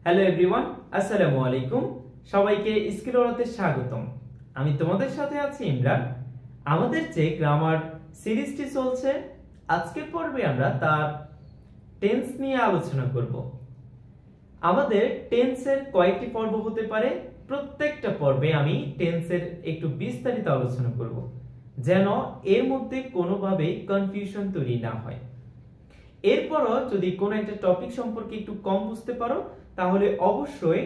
Hello everyone, আসসালামু আলাইকুম। সবাইকে স্কিল ওরাতে স্বাগতম। আমি তোমাদের সাথে আছি ইমরান। আমাদের যে গ্রামার সিরিজটি চলছে, আজকের পর্বে আমরা তার টেন্স নিয়ে আলোচনা করব। আমাদের টেন্সের কয়েকটি পর্ব হতে পারে। প্রত্যেকটা পর্বে আমি টেন্সের একটু বিস্তারিত আলোচনা করব, যেন এর মধ্যে কোনোভাবেই কনফিউশন তৈরি না হয়। এরপরও যদি কোনো একটা টপিক সম্পর্কে একটু কম বুঝতে পারো, তাহলে অবশ্যই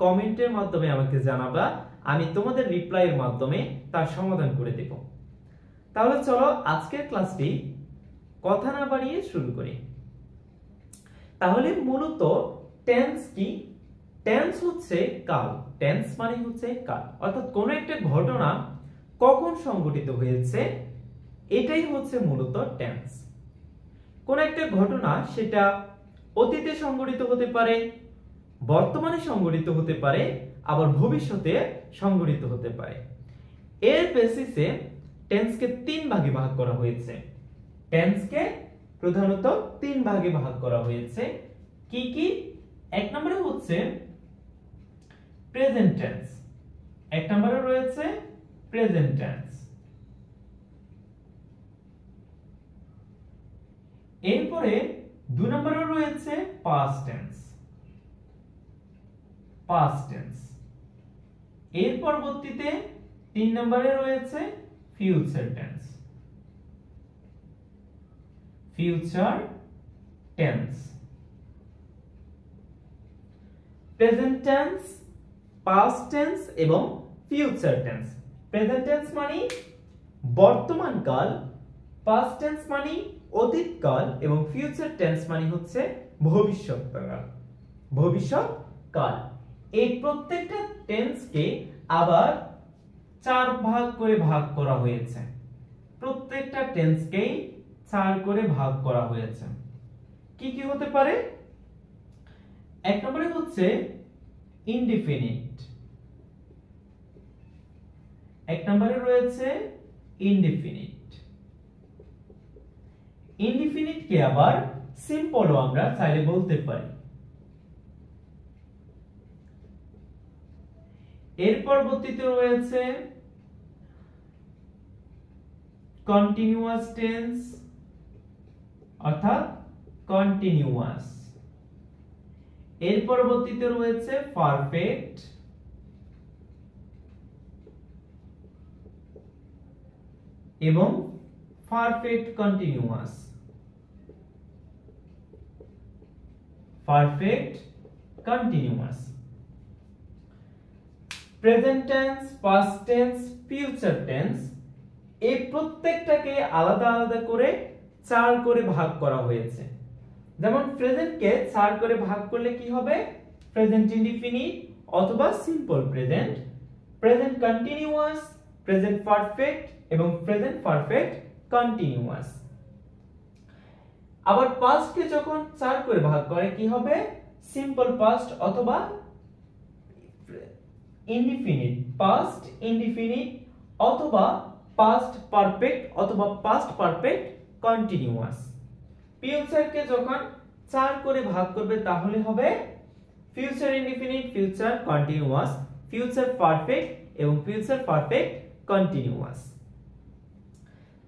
কমেন্টের মাধ্যমে আমাকে জানাবা। আমি তোমাদের রিপ্লাইয়ের মাধ্যমে তার সমাধান করে দেব। তাহলে চলো আজকের ক্লাসটি কথা না বাড়িয়ে শুরু করি। তাহলে মূলত টেন্স কি? টেন্স হচ্ছে কাল। টেন্স মানে হচ্ছে কাল, অর্থাৎ কোনো একটা ঘটনা কখন সংঘটিত হয়েছে, এটাই হচ্ছে মূলত টেন্স। কোন একটা ঘটনা সেটা অতীতে সংঘটিত হতে পারে, বর্তমানে সংঘটিত হতে পারে, আবার ভবিষ্যতে সংঘটিত হতে পারে। এর বেসিসে টেন্সকে তিন ভাগে ভাগ করা হয়েছে। টেন্সকে প্রধানত তিন ভাগে ভাগ করা হয়েছে। কি কি? এক নম্বরে হচ্ছে প্রেজেন্ট টেন্স। এক নম্বরে রয়েছে প্রেজেন্ট টেন্স। এরপরে দুই নম্বরে রয়েছে পাস্ট টেন্স। Past tense. এর পরবর্তীতে তিন নম্বরে রয়েছে future tense. Future tense. Present tense, past tense এবং ফিউচার টেন্স। প্রেজেন্ট টেন্স মানে বর্তমান কাল, পাস্ট টেন্স মানে অতীত কাল এবং ফিউচার টেন্স মানে হচ্ছে ভবিষ্যৎ কাল। ভবিষ্যৎ কাল। এই প্রত্যেকটা টেন্সকে আবার চার ভাগ করে ভাগ করা হয়েছে। প্রত্যেকটা টেন্সকেই চার করে ভাগ করা হয়েছে। কি কি হতে পারে? এক নম্বরে হচ্ছে ইনডিফিনিট। এক নম্বরে রয়েছে ইনডিফিনিট। ইনডিফিনিট কে আবার সিম্পলও আমরা চাইলে বলতে পারি। এর পরবর্তীতে রয়েছে কন্টিনিউয়াস টেন্স, অর্থাৎ কন্টিনিউয়াস। এর পরবর্তীতে রয়েছে পারফেক্ট এবং perfect continuous. Perfect continuous. Present tense, past tense, future tense, এই প্রত্যেকটাকে আলাদা আলাদা করে চার করে ভাগ করা হয়েছে। যেমন প্রেজেন্টকে চার করে ভাগ করলে কি হবে? প্রেজেন্ট ইনডিফিনিট অথবা simple present, present continuous, present perfect এবং প্রেজেন্ট পারফেক্ট কন্টিনিউয়াস। আবার পাস্টকে যখন চার করে ভাগ করে কি হবে? সিম্পল পাস্ট অথবা ইনডিফিনিট পাস্ট, ইনডিফিনিট অথবা পাস্ট পারফেক্ট অথবা পাস্ট পারফেক্ট কন্টিনিউয়াস। ফিউচারকে যখন চার করে ভাগ করবে তাহলে হবে future indefinite, future continuous, future perfect এবং ফিউচার পারফেক্ট কন্টিনিউয়াস।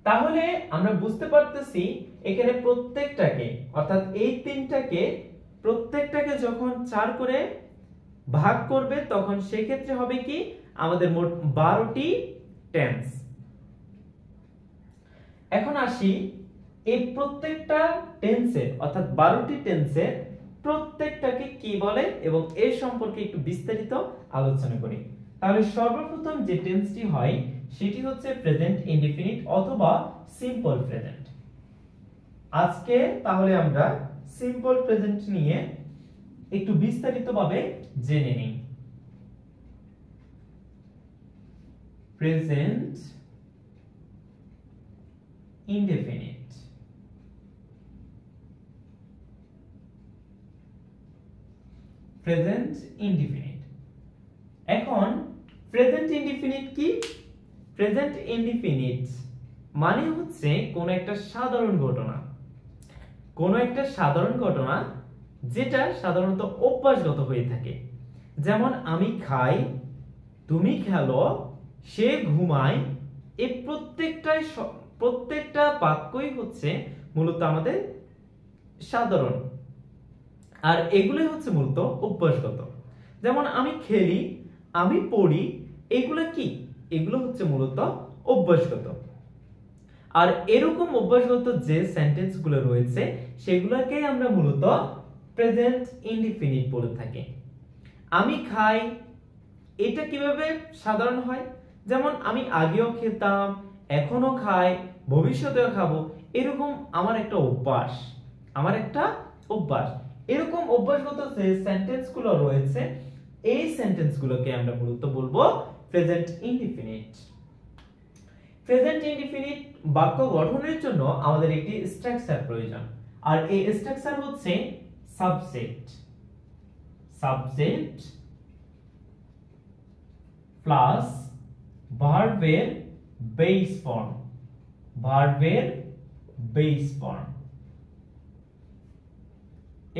তাহলে আমরা বুঝতে পারতেছি এখানে প্রত্যেকটাকে, অর্থাৎ এই তিনটাকে প্রত্যেকটাকে যখন চার করে ভাগ করবে তখন সেক্ষেত্রে হবে কি? আমাদের মোট 12টি টেন্স। এখন আসি এই প্রত্যেকটা টেন্সের, অর্থাৎ 12টি টেন্সের প্রত্যেকটাকে কি বলে এবং এর সম্পর্কে একটু বিস্তারিত আলোচনা করি। তাহলে সর্বপ্রথম যে টেন্সটি হয় সেটি হচ্ছে প্রেজেন্ট ইনডিফিনিট অথবা সিম্পল প্রেজেন্ট। আজকে তাহলে আমরা সিম্পল প্রেজেন্ট নিয়ে একটু বিস্তারিতভাবে জেনে নিই। Present indefinite. Present indefinite. এখন প্রেজেন্ট ইনডিফিনিট কি? প্রেজেন্ট ইনডিফিনিট মানে হচ্ছে কোন একটা সাধারণ ঘটনা। কোন একটা সাধারণ ঘটনা যেটা সাধারণত অভ্যাসগত হয়ে থাকে। যেমন আমি খাই, তুমি খেলো, সে ঘুমায়, এই প্রত্যেকটা বাক্যই হচ্ছে মূলত আমাদের সাধারণ, আর এগুলোই হচ্ছে মূলত অভ্যাসগত। যেমন আমি খেলি, আমি পড়ি, এগুলো কি? এগুলো হচ্ছে মূলত অভ্যাসগত। আর এরকম অভ্যাসগত যে সেন্টেন্স গুলো রয়েছে সেগুলোকে আমরা মূলত প্রেজেন্ট ইনডিফিনিট বলে থাকি। আমি খাই, এটা কিভাবে সাধারণ হয়? যেমন আমি আগেও খেতাম, এখনো খাই, ভবিষ্যতেও খাবো, এরকম আমার একটা অভ্যাস। এরকম অভ্যাসগত যে সেন্টেন্স গুলো রয়েছে এই সেন্টেন্স গুলোকে আমরা মূলত বলবো প্রেজেন্ট ইনডিফিনিট। প্রেজেন্ট ইনডিফিনিট বাক্য গঠনের জন্য আমাদের একটি স্ট্রাকচার প্রয়োজন, আর এই স্ট্রাকচার হচ্ছে সাবজেক্ট প্লাস ভার্বের বেস ফর্ম।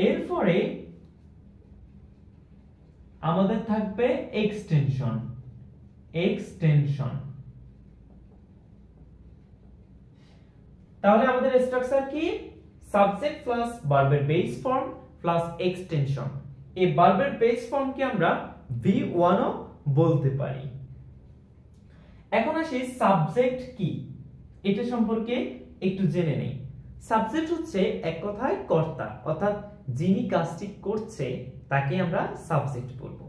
এরপরে আমাদের থাকবে এক্সটেনশন। তাহলে আমাদের স্ট্রাকচার কি? সাবজেক্ট প্লাস ভার্বের বেস ফর্ম প্লাস এক্সটেনশন। এই ভার্বের বেস ফর্মকে আমরা V1 ও বলতে পারি। এখন আসি সাবজেক্ট কি, এটা সম্পর্কে একটু জেনে নেই। সাবজেক্ট হচ্ছে এক কথায় কর্তা, অর্থাৎ যিনি কাজটি করছে তাকে আমরা সাবজেক্ট বলবো।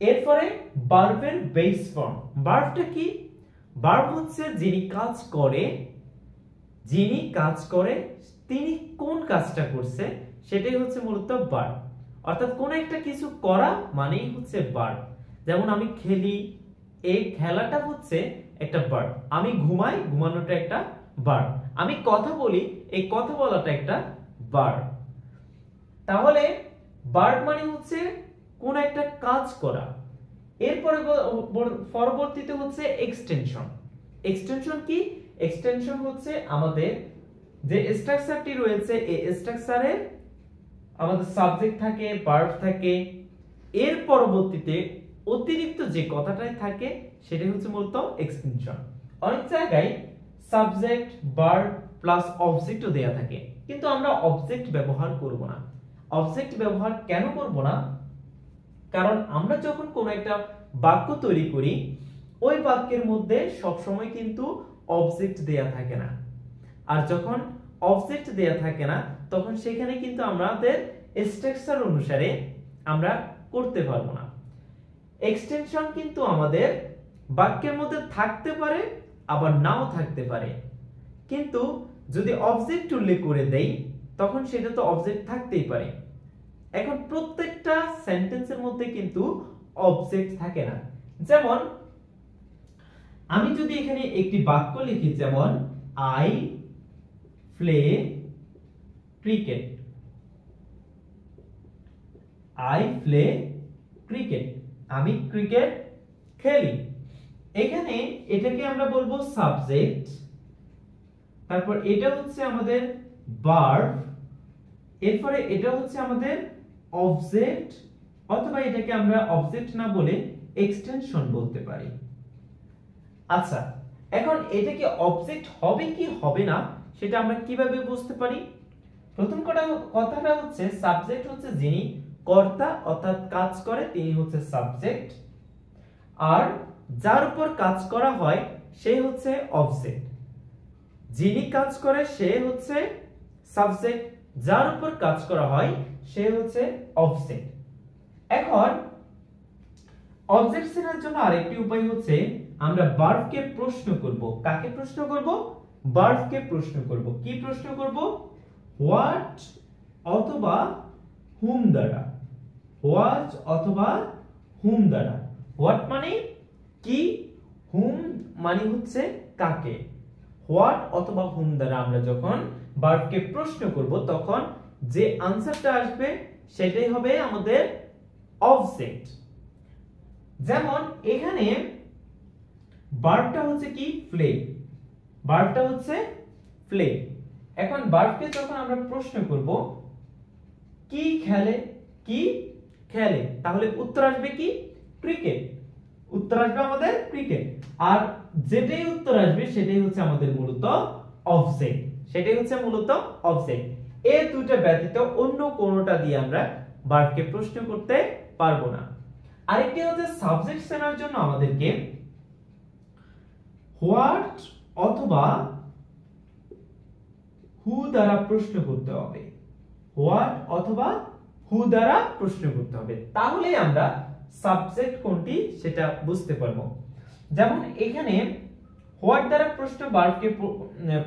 এরপরে ভার্বের বেস ফর্ম। ভার্বটা কি? ভার্ব হচ্ছে যিনি কাজ করে তিনি কোন কাজটা করছে সেটাই হচ্ছে মূলত ভার্ব, অর্থাৎ কোন একটা কিছু করা মানেই হচ্ছে ভার্ব। যেমন আমি খেলি, এই খেলাটা হচ্ছে একটা ভার্ব। আমি ঘুমাই, ঘুমানোটা একটা ভার্ব। আমি কথা বলি, এই কথা বলাটা একটা ভার্ব। তাহলে ভার্ব মানে হচ্ছে কোন একটা কাজ করা। এরপরে পরবর্তীতে হচ্ছে এক্সটেনশন কি? এক্সটেনশন হচ্ছে আমাদের যে স্ট্রাকচারটি রয়েছে এই স্ট্রাকচারে আমাদের সাবজেক্ট থাকে, ভার্ব থাকে, এর পরবর্তীতে অতিরিক্ত যে কথাটাই থাকে সেটাই হচ্ছে মূলত এক্সটেনশন। অনেক জায়গায় সাবজেক্ট, ভার্ব প্লাস অবজেক্টও দেয়া থাকে, কিন্তু আমরা অবজেক্ট ব্যবহার করব না। অবজেক্ট ব্যবহার কেন করব না? কারণ আমরা যখন কোনো একটা বাক্য তৈরি করি ওই বাক্যের মধ্যে সবসময় কিন্তু অবজেক্ট দেয়া থাকে না, আর যখন অবজেক্ট দেয়া থাকে না তখন সেখানে কিন্তু আমাদের স্ট্রাকচার অনুসারে আমরা করতে পারবো না। এক্সটেনশন কিন্তু আমাদের বাক্যের মধ্যে থাকতে পারে আবার নাও থাকতে পারে, কিন্তু যদি অবজেক্ট উল্লেখ করে দেই তখন সেটা তো অবজেক্ট থাকতেই পারে। এখন প্রত্যেকটা সেন্টেন্সের মধ্যে কিন্তু অবজেক্ট থাকে না। যেমন আমি যদি এখানে একটি বাক্য লিখি, যেমন আই প্লে ক্রিকেট, আমি ক্রিকেট খেলি, এখানে এটাকে আমরা বলবো সাবজেক্ট, তারপর এটা হচ্ছে আমাদের ভার্ব, এরপরে এটা হচ্ছে আমাদের অবজেক্ট, অথবা এটাকে আমরা অবজেক্ট না বলে এক্সটেনশন বলতে পারি। আচ্ছা, এখন এটা কি অবজেক্ট হবে কি হবে না সেটা আমরা কিভাবে বুঝতে পারি? প্রথম কথাটা হচ্ছে সাবজেক্ট হচ্ছে যিনি কর্তা অর্থাৎ কাজ করে তিনি হচ্ছে সাবজেক্ট, আর যার উপর কাজ করা হয় সে হচ্ছে অবজেক্ট। যিনি কাজ করে সে হচ্ছে সাবজেক্ট, যার উপর কাজ করা হয় সে হচ্ছে অবজেক্ট। এখন অবজেক্ট চেনার জন্য আরেকটি উপায় হচ্ছে আমরা ভার্বকে প্রশ্ন করব। কাকে প্রশ্ন করব? ভার্বকে প্রশ্ন করব। কি প্রশ্ন করব? হোয়াট অথবা হুম দ্বারা। হোয়াট অথবা হুম দ্বারা। হোয়াট মানে কি, হুম মানে হচ্ছে কাকে। হোয়াট অথবা হুম দ্বারা আমরা যখন ভার্বকে প্রশ্ন করব তখন যে আনসারটা আসবে সেটাই হবে আমাদের অবজেক্ট। যেমন এখানে ভার্বটা হচ্ছে কি? প্লে। ভার্বটা হচ্ছে প্লে। এখন ভার্বকে যখন আমরা প্রশ্ন করব কি খেলে, কি খেলে, তাহলে উত্তর আসবে কি ক্রিকেট, উত্তর আসবে আমাদের ক্রিকেট। আর যেটাই উত্তর আসবে সেটাই হচ্ছে আমাদের মূলত অবজেক্ট, সেটাই হচ্ছে মূলত অবজেক্ট। এই দুটো ব্যতীত অন্য কোনোটা দিয়ে আমরা ভার্বকে প্রশ্ন করতে পারবো না। আরেকটি হচ্ছে সাবজেক্ট চেনার জন্য আমাদেরকে হোয়াট অথবা হু দ্বারা প্রশ্ন করতে হবে, হোয়াট অথবা হু দ্বারা প্রশ্ন করতে হবে, তাহলে আমরা সাবজেক্ট কোনটি সেটা বুঝতে পারবো। যেমন এখানে হোয়াট দ্বারা প্রশ্ন ভার্বকে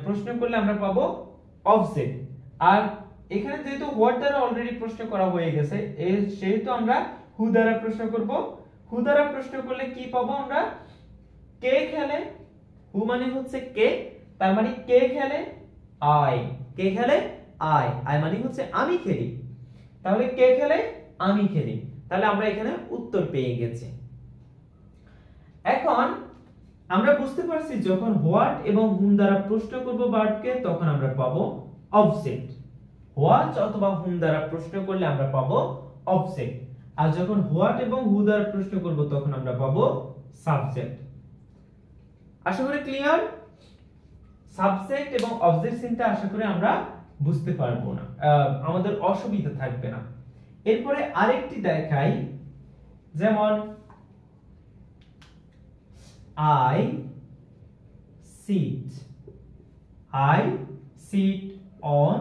প্রশ্ন করলে আমরা পাবো অবজেক্ট, আর এখানে যেহেতু হোয়াট দ্বারা অলরেডি প্রশ্ন করা হয়ে গেছে সেহেতু আমরা হু দ্বারা প্রশ্ন করব। হু দ্বারা প্রশ্ন করলে কি পাবো আমরা, কে খেলে, হু মানে হচ্ছে কে, তার মানে কে খেলে, আই, কে খেলে আই, আই মানে হচ্ছে আমি খেলি, তাহলে কে খেলে আমি খেলি, তাহলে আমরা এখানে উত্তর পেয়ে গেছি। এখন আমরা বুঝতে পারছি যখন হোয়াট এবং হুম দ্বারা প্রশ্ন করব ভার্বকে তখন আমরা পাবো অবজেক্ট, হোয়াট অথবা হুম দ্বারা প্রশ্ন করলে আমরা পাবো অবজেক্ট, আর যখন হোয়াট এবং হু দ্বারা প্রশ্ন করব তখন আমরা পাবো সাবজেক্ট। আশা করি ক্লিয়ার। সাবজেক্ট এবং অবজেক্ট চিন্তা আশা করি আমরা বুঝতে পারবো না, আমাদের অসুবিধা থাকবে না। এরপরে আরেকটি দেখাই, যেমন I sit, I sit on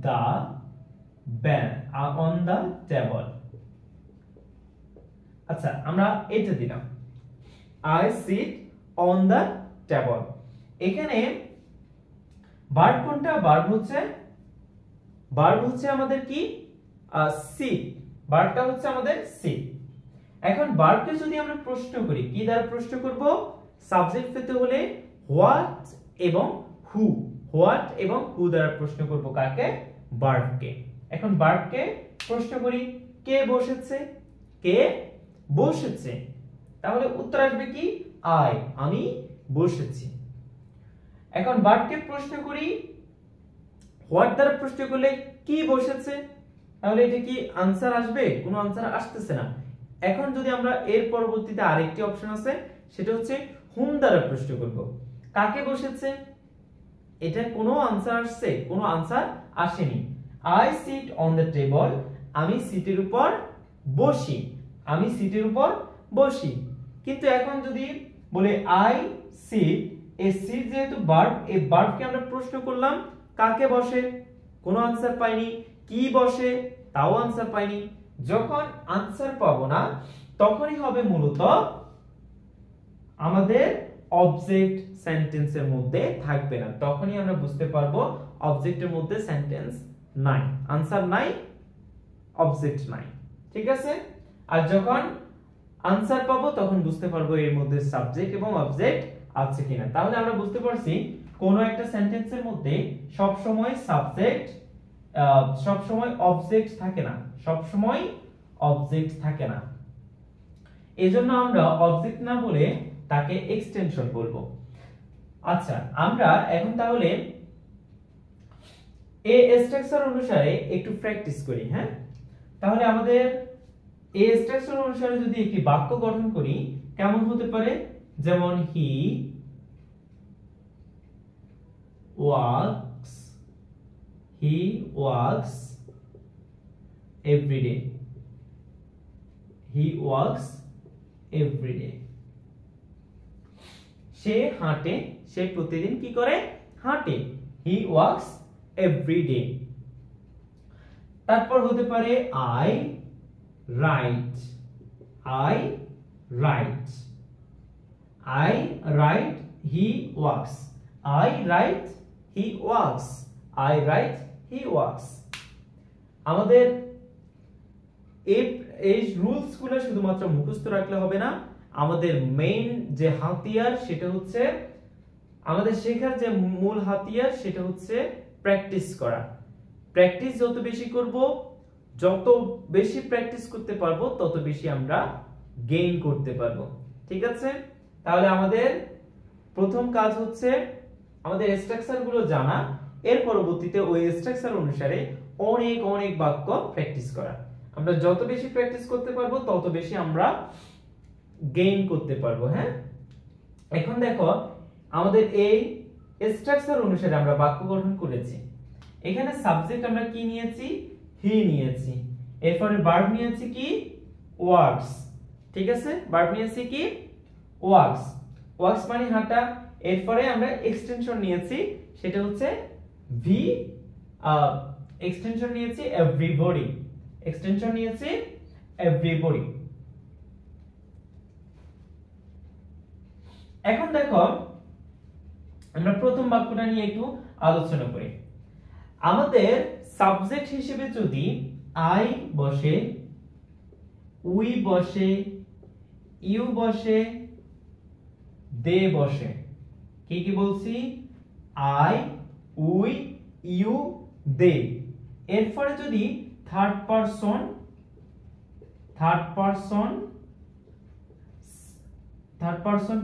the bench, on the table। আচ্ছা আমরা এটা দিলাম I sit on the table। এখানে ভার্ব কোনটা, ভার্ব হচ্ছে আমাদের কি সিট, ভার্বটা হচ্ছে আমাদের সিট। এখন ভার্বকে যদি আমরা প্রশ্ন করি কি দ্বারা প্রশ্ন করব, সাবজেক্ট পেতে হলে হোয়াট এবং হু, হোয়াট এবং হু দ্বারা প্রশ্ন করব কাকে, ভার্বকে। এখন ভার্বকে প্রশ্ন করি কে বসেছে, কে বসেছে, তাহলে উত্তর আসবে কি আই, আমি বসেছি। এখন ভার্বকে প্রশ্ন করি হোয়াট দ্বারা প্রশ্ন করলে কি বসেছে, তাহলে এটা কি আনসার আসবে, কোনো আনসার আসতেছে না। এখন যদি আমরা এর পরবর্তীতে আরেকটি অপশন আছে সেটা হচ্ছে হুম দ্বারা প্রশ্ন করব, কাকে বসেছে, এটা কোনো আনসার আসছে, কোনো আনসার আসেনি। I sit on the table, আমি সিটের উপর বসি, আমি সিটের উপর বসি। কিন্তু এখন যদি বলে আই সিট, এই সিট যেহেতু ভার্ব, এই ভার্বকে আমরা প্রশ্ন করলাম কাকে বসে, কোনো আনসার পাইনি, কি বসে তাও আনসার পাইনি। যখন আনসার পাবো না তখনই হবে মূলত আমাদের অবজেক্ট সেন্টেন্সের মধ্যে থাকবে না, তখনই আমরা বুঝতে পারবো অবজেক্টের মধ্যে সেন্টেন্স নাই, আনসার নাই, অবজেক্ট নাই, ঠিক আছে। আর যখন আনসার পাবো তখন বুঝতে পারবো এর মধ্যে সাবজেক্ট এবং অবজেক্ট আছে কিনা। তাহলে আমরা বুঝতে পারছি কোন একটা সেন্টেন্সের মধ্যে সব সময় সাবজেক্ট, সব সময় অবজেক্ট থাকে না, সব সময় অবজেক্ট থাকে না, এজন্য আমরা অবজেক্ট না বলে তাকে এক্সটেনশন বলবো। আচ্ছা আমরা এখন তাহলে এই স্ট্রাকচার অনুসারে একটু প্র্যাকটিস করি। হ্যাঁ, তাহলে আমাদের এই স্ট্রাকচার অনুসারে যদি একটি বাক্য গঠন করি কেমন হতে পারে, যেমন he works, he works every day, he works every day. সে হাঁটে, সে প্রতিদিন কি করে হাঁটে, হি ওয়ার্কস এভরি ডে। তারপর হতে পারে I right, I right, I right he works, I right he works, I right he works. আমাদের এই রুলস গুলো শুধুমাত্র মুখস্থ রাখলে হবে না, আমাদের মেইন যে হাতিয়ার সেটা হচ্ছে, আমাদের শেখার যে মূল হাতিয়ার সেটা হচ্ছে প্র্যাকটিস করা। প্র্যাকটিস যত বেশি করব, যত বেশি প্র্যাকটিস করতে পারবো তত বেশি আমরা গেইন করতে পারবো, ঠিক আছে। তাহলে আমাদের প্রথম কাজ হচ্ছে আমাদের স্ট্রাকচার গুলো জানা, এর পরবর্তীতে ওই স্ট্রাকচার অনুসারে অনেক অনেক বাক্য প্র্যাকটিস করা। আমরা যত বেশি প্র্যাকটিস করতে পারবো তত বেশি আমরা গেইন করতে পারবো। হ্যাঁ, এখন দেখো আমাদের এই স্ট্রাকচার অনুসারে আমরা বাক্য গঠন করেছি। এখানে সাবজেক্ট আমরা কি নিয়েছি? হি নিয়েছি। এরপরে ভার্ব নিয়েছি কি? ওয়ার্কস। ঠিক আছে, ভার্ব নিয়েছি কি? ওয়ার্কস। ওয়ার্কস মানে হাঁটা। এরপরে আমরা এক্সটেনশন নিয়েছি, সেটা হচ্ছে ভি। এক্সটেনশন নিয়েছি এভরিবডি। এক্সটেনশন নিয়েছি এভরিবডি। এখন দেখো আমরা প্রথম বাক্যটা নিয়ে একটু আলোচনা করি। আমাদের সাবজেক্ট হিসেবে যদি আই বসে, উই বসে, ইউ বসে, দে বসে, কি কি বলছি? আই, উই, ইউ, দে। এরপরে যদি থার্ড পারসন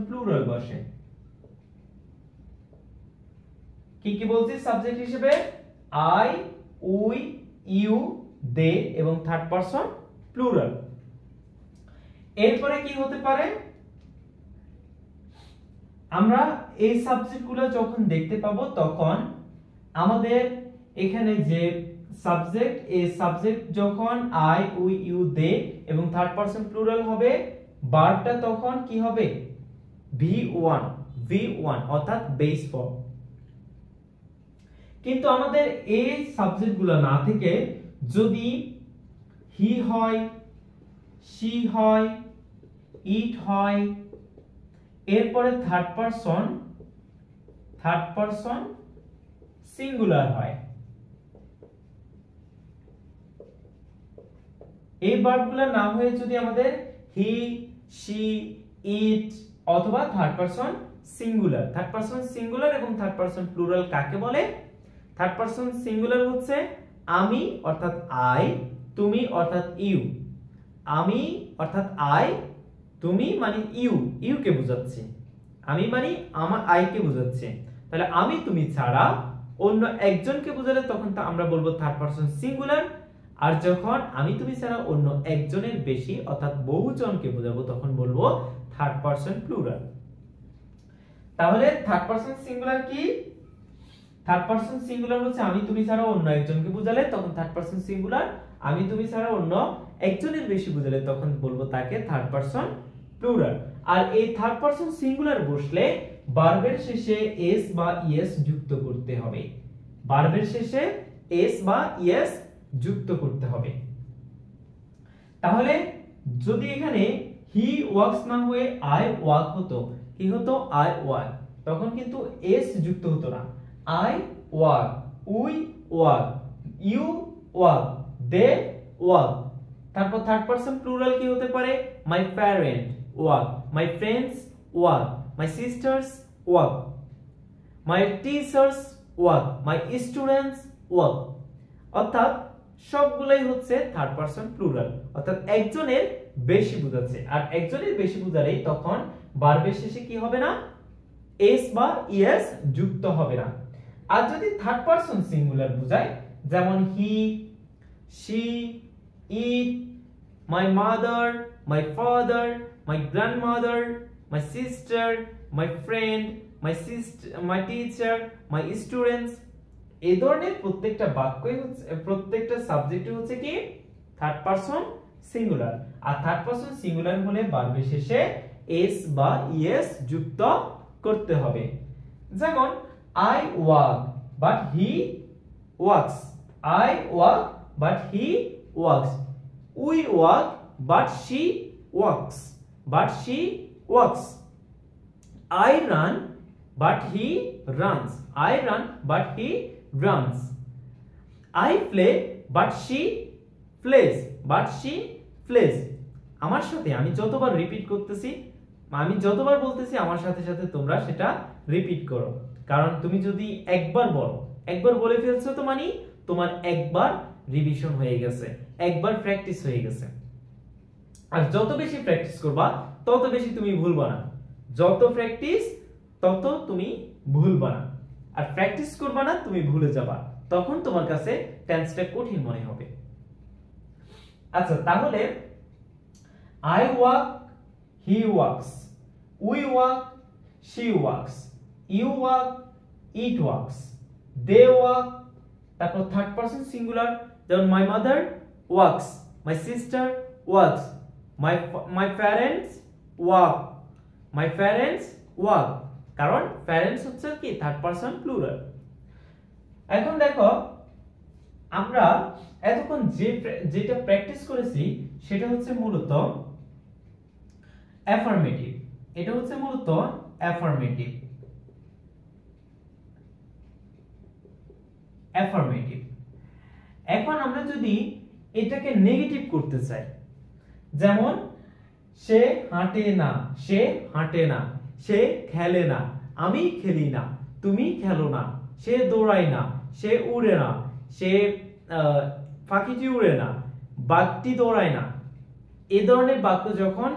প্লুরাল বসে, কি কি বলছি সাবজেক্ট হিসেবে? আই, উই, ইউ, দে এবং থার্ড পারসন প্লুরাল। এরপরে কি হতে পারে? আমরা এই সাবজেক্টগুলো যখন দেখতে পাবো তখন আমাদের এখানে যে সাবজেক্ট, এই সাবজেক্ট যখন আই, উই, ইউ, দে এবং থার্ড পারসন প্লুরাল হবে, ভার্বটা তখন কি হবে? V1 অর্থাৎ বেস ফর্ম। কিন্তু আমাদের এই সাবজেক্টগুলো না থেকে যদি হি হয়, শি হয়, ইট হয়, এরপরে থার্ড পারসন সিঙ্গুলার হয়, এই ভার্বগুলো না হয়ে যদি আমাদের হি, শি, ইট অথবা থার্ড পারসন সিঙ্গুলার এবং থার্ড পারসন প্লুরাল কাকে বলে? থার্ড পারসন সিঙ্গুলার হচ্ছে আমি অর্থাৎ আই, তুমি অর্থাৎ ইউ। আমি অর্থাৎ আই, তুমি মানে ইউ কে বোঝাচ্ছে, আমি মানে আমার আই কে বোঝাচ্ছে। তাহলে আমি তুমি ছাড়া অন্য একজনকে বোঝালে তখন আমরা বলবো থার্ড পারসন সিঙ্গুলার। আর যখন আমি তুমি ছাড়া অন্য একজনের বেশি অর্থাৎ বহুজনকে বোঝাবো তখন বলবো থার্ড পারসন প্লুরাল। তাহলে থার্ড পারসন সিঙ্গুলার কি? থার্ড পারসন সিঙ্গুলার হচ্ছে আমি তুমি ছাড়া অন্য একজনকে বোঝালে তখন থার্ড পারসন সিঙ্গুলার। আমি তুমি ছাড়া অন্য একজনের বেশি বোঝালে তখন বলবো তাকে থার্ড পারসন প্লুরাল। আর এই থার্ড পারসন সিঙ্গুলার বসলে ভার্বের শেষে এস বা ইএস যুক্ত করতে হবে। ভার্বের শেষে এস বা ইএস যুক্ত করতে হবে। তাহলে যদি এখানে হি ওয়ার্কস না হয়ে আই ওয়ার্ক হতো, কি হতো? আই ওয়ার্ক, তখন কিন্তু এস যুক্ত হতো না। I work, we work, you work, they work. তারপর থার্ড পারসন প্লুরাল কি হতে পারে? My parent work, my friends work, my sisters work, my teachers work, my students work. অর্থাৎ সবগুলাই হচ্ছে থার্ড পারসন প্লুরাল, অর্থাৎ একজনের বেশি বোঝাচ্ছে। আর একজনের বেশি বোঝালেই তখন ভার্বের শেষে কি হবে না? এস বা ইএস যুক্ত হবে না। আর যদি থার্ড পারসন সিঙ্গুলার বোঝায়, যেমন he, she, it, my mother, my father, my grandmother, my sister, my friend, my teacher, my students, এই ধরনের প্রত্যেকটা বাক্যই হচ্ছে, প্রত্যেকটা সাবজেক্টই হচ্ছে কি? Third person singular. আর থার্ড পারসন সিঙ্গুলার হলে ভার্বের শেষে এস বা ইএস যুক্ত করতে হবে। যেমন I walk but he walks, I walk but he walks, we walk but she walks, I run but he runs, I run but he runs, I play but she plays, আমার সাথে আমি যতবার repeat করতেছি, আমি যতবার বলতেছি আমার সাথে সাথে তোমরা সেটা রিপিট করো। কারণ তুমি যদি একবার বলে ফেলছো তো মানে তোমার একবার রিভিশন হয়ে গেছে, একবার প্র্যাকটিস হয়ে গেছে। আর যত বেশি প্র্যাকটিস করবা তত বেশি তুমি ভুলবা না, যত প্র্যাকটিস তত তুমি ভুলবা না। আর প্র্যাকটিস করবা না, তুমি ভুলে যাবা, তখন তোমার কাছে টেন্সটা কঠিন মনে হবে। আচ্ছা, তাহলে I walk, he walks, we walk, she walks, you walk, it walks, they walk, তারপর থার্ড পারসন সিঙ্গুলার, যেমন my mother walks, my sister walks, my parents walk, my parents walk, কারণ প্যারেন্টস হচ্ছে কি থার্ড পারসন প্লুরাল। এখন দেখো আমরা এতক্ষণ যেটা প্র্যাকটিস করেছি সেটা হচ্ছে মূলত অ্যাফার্মেটিভ। এটা হচ্ছে মূলত অ্যাফার্মেটিভ। এখন আমরা যদি এটাকে নেগেটিভ করতে চাই, যেমন সে হাঁটে না, সে হাঁটে না, সে খেলে না, আমি খেলি না, তুমি খেলো না, সে দৌড়ায় না, সে উড়ে না, সে পাখিটি উড়ে না, বাঘটি দৌড়ায় না, এই ধরনের বাক্য যখন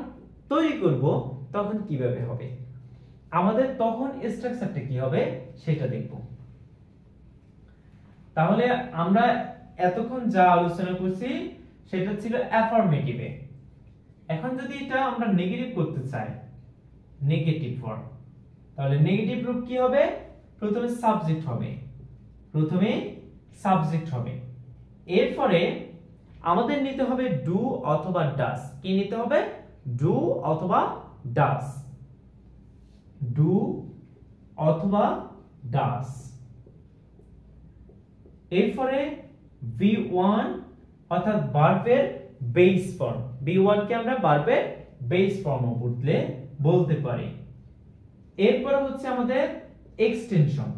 তৈরি করব তখন কিভাবে হবে, আমাদের তখন স্ট্রাকচারটা কি হবে সেটা দেখব। তাহলে আমরা এতক্ষণ যা আলোচনা করছি সেটা ছিল অ্যাফার্মেটিভে। এখন যদি এটা আমরা নেগেটিভ করতে চাই, নেগেটিভ ফর্ম, তাহলে নেগেটিভ রূপ কি হবে? প্রথমে সাবজেক্ট হবে, এরপরে আমাদের নিতে হবে ডু অথবা ডাস। কি নিতে হবে? ডু অথবা ডাস, ডু অথবা ডাস। এরপরে V1 অর্থাৎ ভার্বের বেস ফর্ম, V1 কে আমরা ভার্বের বেস ফর্ম বলতে পারি। এরপর হচ্ছে আমাদের এক্সটেনশন,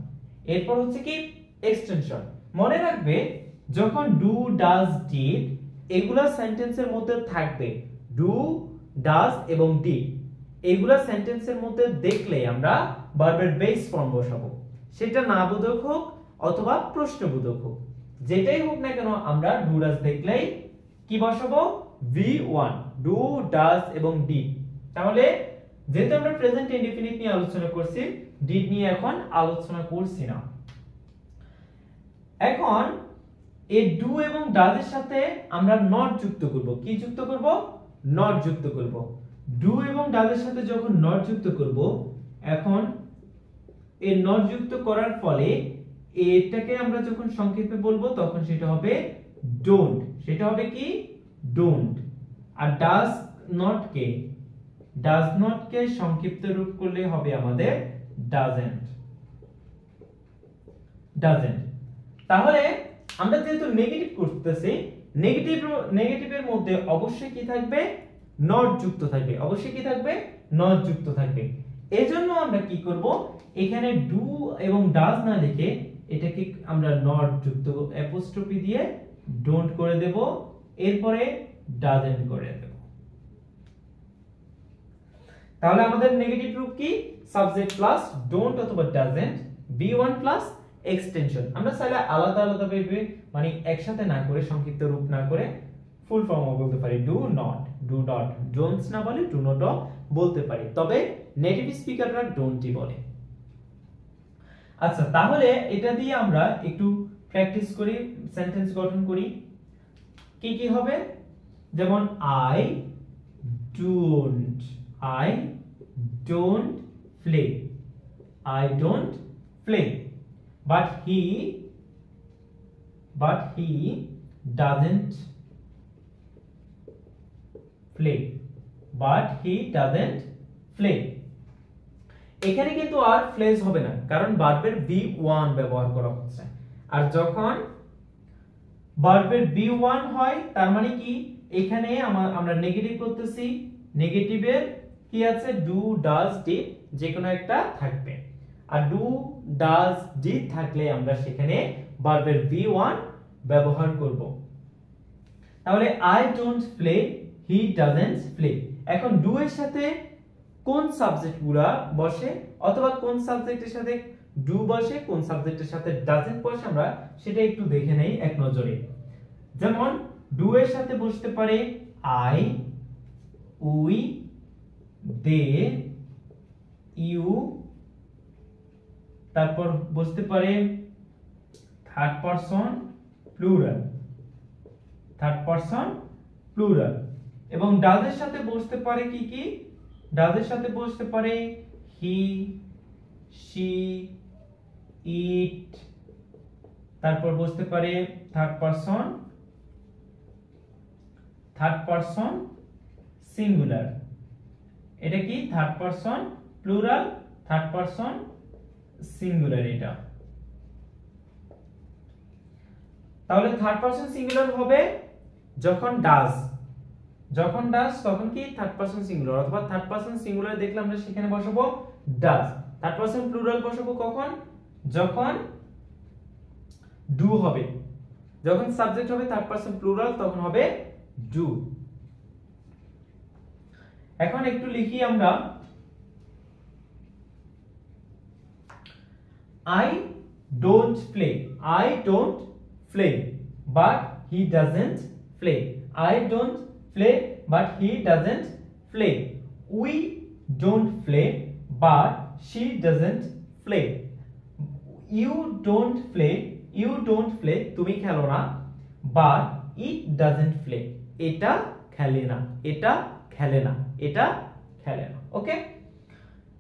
এরপর হচ্ছে কি এক্সটেনশন। মনে রাখবে যখন ডু ডাজ ডিড এগুলা সেন্টেন্সের মধ্যে থাকবে, ডু ডাজ এবং ডিড এগুলা সেন্টেন্সের মধ্যে দেখলে আমরা ভার্বের বেস ফর্ম বসাবো, সেটা নাবোধক হোক অথবা প্রশ্নবোধক হোক, যেটাই হোক না কেন আমরা ডু ডাজ দেখলেই কি বসাবো? V1, ডু ডাজ এবং ডিড। তাহলে যেহেতু আমরা প্রেজেন্ট ইনডিফিনিট নিয়ে আলোচনা করছি, ডিড নিয়ে এখন আলোচনা করছি না। এখন এই ডু এবং ডাজের সাথে আমরা নট যুক্ত করব। কি যুক্ত করব? নট যুক্ত করব। ডু এবং ডাজের সাথে যখন নট যুক্ত করব, এখন এই নট যুক্ত করার ফলে এটাকে আমরা যখন সংক্ষেপে বলবো তখন সেটা হবে ডোন্ট, সেটা হবে কি ডোন্ট। আর ডাজ নট কে সংক্ষিপ্ত রূপ করলে হবে আমাদের ডাজেন্ট। তাহলে আমরা যেহেতু নেগেটিভ করতেছি, নেগেটিভের মধ্যে অবশ্যই কি থাকবে? নট যুক্ত থাকবে, অবশ্যই কি থাকবে? নট যুক্ত থাকবে। এজন্য আমরা কি করব? এখানে ডু এবং ডাজ না লিখে এটাকে আমরা নট যুক্ত অ্যাপোস্ট্রফি দিয়ে ডোন্ট করে দেব, এরপরে ডাজেন্ট করে দেব। তাহলে আমাদের নেগেটিভ রূপ কি? সাবজেক্ট প্লাস ডোন্ট অথবা ডাজেন্ট, V1 প্লাস এক্সটেনশন। আমরা চাইলে আলাদা আলাদা ভাবে মানে একসাথে না করে, সংক্ষিপ্ত রূপ না করে ফুল ফর্মও বলতে পারি, ডু নট, ডোন্টস না বলে ডু নট বলতে পারি, তবে নেটিভ স্পিকাররা ডোন্টই বলে। আচ্ছা, তাহলে এটা দিয়ে আমরা একটু প্র্যাকটিস করি, সেন্টেন্স গঠন করি। কি কি হবে? যেমন I don't play, I don't play, but he doesn't play, এখানে কিন্তু আর প্লেস হবে না, কারণ ভার্বের V1 ব্যবহার করা হচ্ছে। আর যখন ভার্বের V1 হয় তার মানে কি এখানে আমরা নেগেটিভ করতেছি, নেগেটিভের কি আছে? ডু ডাজ ডিড যে কোনো একটা থাকবে, আর ডু ডাজ ডিড থাকলে আমরা সেখানে ভার্বের V1 ব্যবহার করব। তাহলে I don't play, he doesn't play। এখন ডু এর সাথে কোন সাবজেক্টগুলা বসে অথবা কোন সাবজেক্টের সাথে ডু বসে, কোন সাবজেক্টের সাথে ডাজেন্ট বসে আমরা সেটা একটু দেখে নেই এক নজরে। যেমন ডু এর সাথে বসতে পারে I, we, they, you, তারপর বসতে পারে third person plural, third person plural. এবং ডাজ এর সাথে বসতে পারে কি কি? ডাজ এর সাথে বসতে পারে হি, শি, ইট, তারপর বসতে পারে থার্ড পারসন সিঙ্গুলার। এটা কি? Third person plural, third person singular এটা। তাহলে থার্ড পারসন সিঙ্গুলার হবে যখন ডাজ তখন কি? থার্ড পারসন সিঙ্গুলার, অথবা থার্ড পারসন সিঙ্গুলার দেখলে আমরা সেখানে বসাবো ডাজ। থার্ড পারসন প্লুরাল বসাবো কখন? যখন ডু হবে, যখন সাবজেক্ট হবে থার্ড পারসন প্লুরাল তখন হবে ডু। এখন একটু লিখি আমরা, I don't play but he doesn't play. I don't play but he doesn't play. We don't play but she doesn't play. You don't play তুমি খেলো না, but it doesn't play এটা খেলে না, ওকে।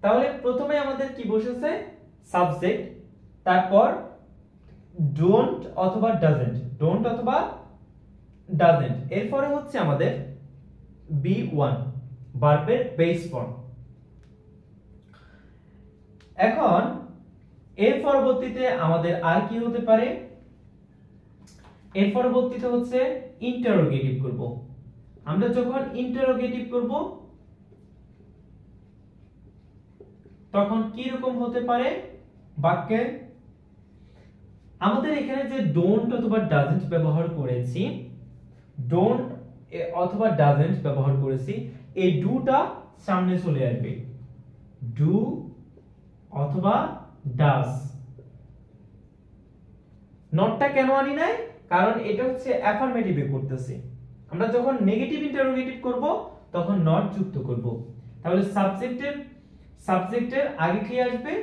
তাহলে প্রথমে আমাদের কি বসেছে? সাবজেক্ট, তারপর ডোন্ট অথবা ডাজেন্ট, এরপরে হচ্ছে আমাদের B1 ভার্বের বেস ফর্ম। এখন এর পরবর্তীতে আমাদের আর কি হতে পারে? এর পরবর্তীতে হচ্ছে ইন্টারোগেটিভ করব। আমরা যখন ইন্টারোগেটিভ করব তখন কি রকম হতে পারে বাক্যে? আমাদের এখানে যে ডোন্ট অথবা ডাজেন্ট ব্যবহার করেছি, এই ডুটা সামনে চলে আসবে, ডু অথবা ডাজ। নটটা কেন আনি নাই? কারণ এটা হচ্ছে অ্যাফার্মেটিভে করতেছি। আমরা যখন নেগেটিভ ইন্টারোগেটিভ করব তখন নট যুক্ত করব। তাহলে সাবজেক্টের আগে কি আসবে?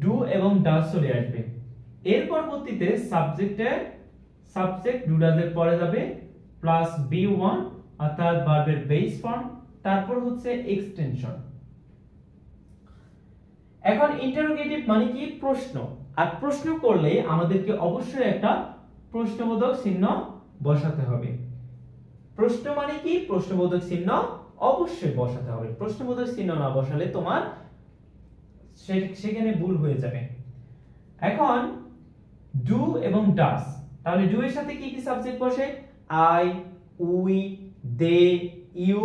ডু এবং ডাজ চলে আসবে। এর পরবর্তীতে সাবজেক্ট ডু ডাজের পরে যাবে প্লাস B1 অর্থাৎ ভার্বের বেস ফর্ম, তারপর হচ্ছে এক্সটেনশন। এখন ইন্টারোগেটিভ মানে কি? প্রশ্ন। আর প্রশ্ন করলে আমাদেরকে অবশ্যই একটা প্রশ্নবোধক চিহ্ন বসাতে হবে। প্রশ্ন মানে কি? প্রশ্নবোধক চিহ্ন অবশ্যই বসাতে হবে। প্রশ্নবোধক চিহ্ন না বসালে তোমার সেখানে ভুল হয়ে যাবে। এখন ডু এবং ডাজ, তাহলে ডু এর সাথে কি কি সাবজেক্ট বসে? I, we, they, you,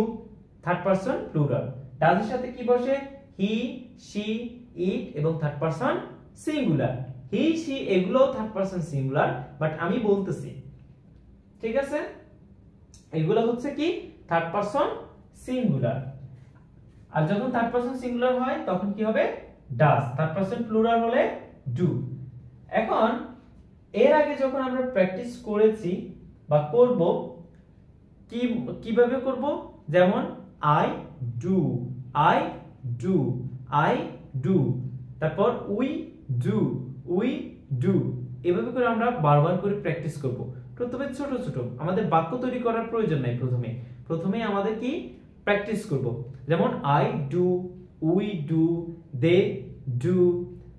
third person plural. Does এর সাথে কি বসে? হি, শি, ইট এবং third person singular. He, she এগুলো থার্ড পারসন সিঙ্গুলার, বাট আমি বলতেছি, ঠিক আছে, এগুলো হচ্ছে কি? Third person singular. আর যখন থার্ড পারসন সিঙ্গুলার হয় তখন কি হবে? ডাজ। থার্ড পারসন প্লুরাল হলে ডু। এখন এর আগে যখন আমরা প্র্যাকটিস করেছি বা করব, কিভাবে করব? যেমন আই ডু, তারপর উই ডু, এভাবে করে আমরা বারবার করে প্র্যাকটিস করব। প্রথমে ছোট ছোট, আমাদের বাক্য তৈরি করার প্রয়োজন নাই। প্রথমে আমাদের কি প্র্যাকটিস করব। যেমন I do, we do, they do,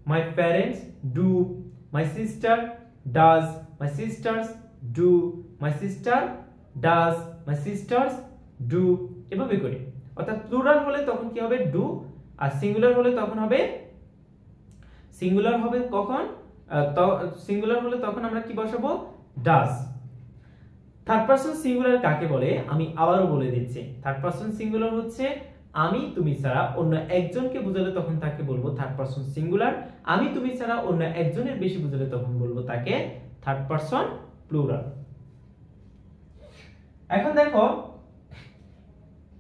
my parents do, my sister does, my sisters do, my sister does, my sisters do, এভাবে করে। অর্থাৎ প্লুরাল হলে তখন কি হবে? ডু। আর সিঙ্গুলার হলে তখন হবে কখন? সিঙ্গুলার হলে তখন আমরা কি বসাবো? ডাজ। থার্ড পারসন সিঙ্গুলার কাকে বলে আমি আবারও বলে দিচ্ছি। থার্ড পারসন সিঙ্গুলার হচ্ছে আমি তুমি ছাড়া অন্য একজনকে বোঝালে তখন তাকে বলবো থার্ড পারসন সিঙ্গুলার। আমি তুমি ছাড়া অন্য একজনের বেশি বোঝালে তখন বলবো তাকে থার্ড পারসন প্লুরাল। এখন দেখো,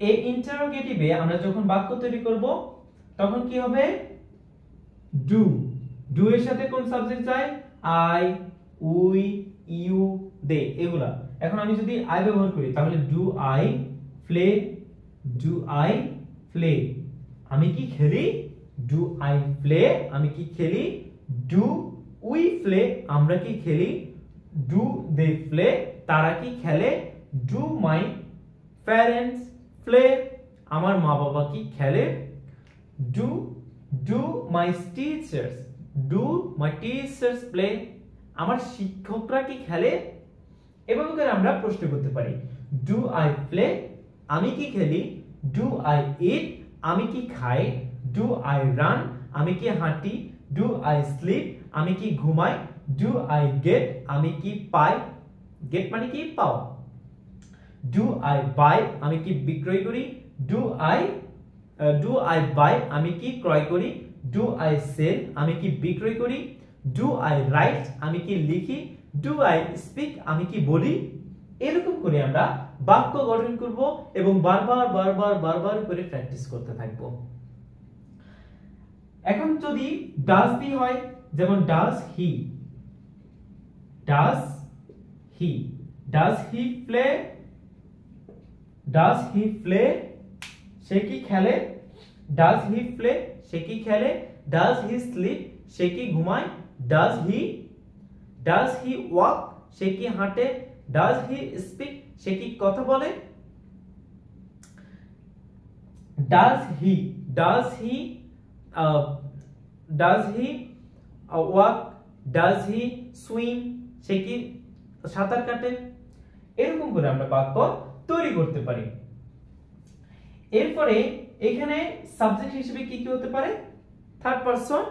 এই ইন্টারোগেটিভে আমরা যখন বাক্য তৈরি করব তখন কি হবে? ডু এর সাথে কোন সাবজেক্ট যায়? আই, উই, ইউ, দে, এগুলা। এখন আমি যদি আই ব্যবহার করি তাহলে ডু আই প্লে, আমি কি খেলি? ডু আই প্লে, আমি কি খেলি? ডু উই প্লে, আমরা কি খেলি? ডু দে প্লে, তারা কি খেলে? ডু মাই প্যারেন্টস প্লে, আমার মা বাবা কি খেলে? Do my teachers, do my teachers play, আমার শিক্ষকরা কি খেলে? এভাবে করে আমরা প্রশ্ন করতে পারি। ডু আই প্লে, আমি কি খেলি? ডু আই ইট, আমি কি খাই? ডু আই রান, আমি কি হাঁটি? ডু আই স্লিপ, আমি কি ঘুমাই? ডু আই গেট, আমি কি পাই? গেট মানে কি? পাওয়া। ডু আই বাই, আমি কি বিক্রয় করি? ডু আই বাই, আমি কি ক্রয় করি? ডু আই সেল, আমি কি বিক্রয় করি? ডু আই রাইট, আমি কি লিখি? ডু আই স্পিক, আমি কি বলি? এরকম করে আমরা বাক্য গঠন করব এবং বারবার করে প্র্যাকটিস করতে থাকব। এখন যদি ডাজ দি হয়, যেমন ডাজ হি প্লে, সে কি খেলে? ডাজ হি প্লে, সে কি খেলে? ডাজ হি স্লিপ, সে কি ঘুমায়? ডাজ হি ওয়াক, সে কি হাঁটে? ডাজ হি স্পিক, সে কি কথা বলে? Does he walk, does he swim, সে কি সাঁতার কাটে? এরকম করে আমরা বাক্য তৈরি করতে পারি। এরপরে এখানে সাবজেক্ট হিসেবে কি কি হতে পারে? থার্ড পারসন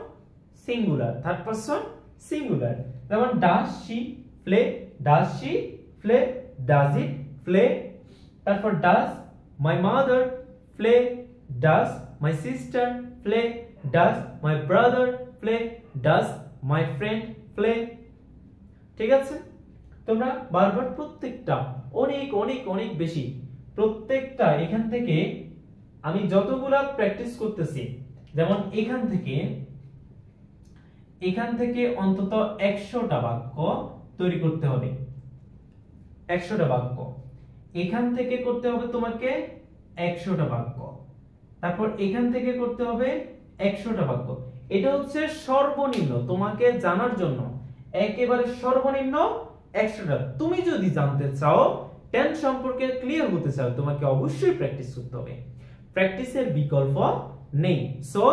সিঙ্গুলার, যেমন does she play, does it play, তারপর does my mother play, does my sister play, does my brother play, does my friend play. ঠিক আছে, তোমরা বারবার প্রত্যেকটা অনেক বেশি প্রত্যেকটা এখান থেকে আমি যতগুলা প্র্যাকটিস করতেছি, যেমন এখান থেকে অন্তত 100টা বাক্য তৈরি করতে হবে। 100টা বাক্য এখান থেকে করতে হবে তোমাকে, 100টা বাক্য, তারপর এখান থেকে করতে হবে 100টা বাক্য। এটা হচ্ছে সর্বনিম্ন তোমাকে জানার জন্য, একেবারে সর্বনিম্ন 100টা। তুমি যদি জানতে চাও, টেন্স সম্পর্কে ক্লিয়ার হতে চাও, তোমাকে অবশ্যই প্র্যাকটিস করতে হবে। প্র্যাকটিসের বিকল্প নেই। সো